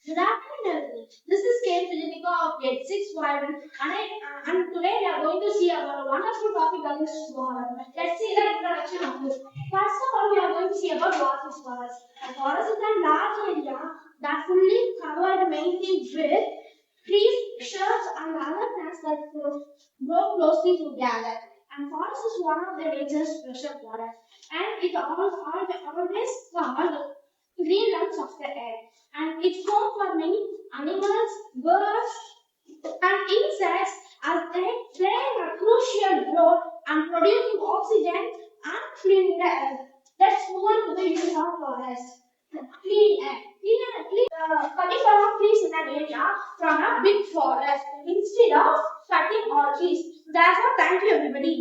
Good afternoon, everyone. This is K. Filipico of grade 6 Wyvern, and today we are going to see about a wonderful topic that is forest. Let's see the introduction of this. First of all, we are going to see about what is forest. A forest is a large area that fully covered mainly with trees, shrubs, and other plants that grow closely together. And forest is one of the nature's special forests, and it always called green lungs of the air, and it's home for many animals, birds, and insects as they play a crucial role in producing oxygen and cleaning the air. Let's move on to the use of forest. Clean air. Cutting down trees in an area from a big forest instead of cutting all trees. Therefore, thank you everybody.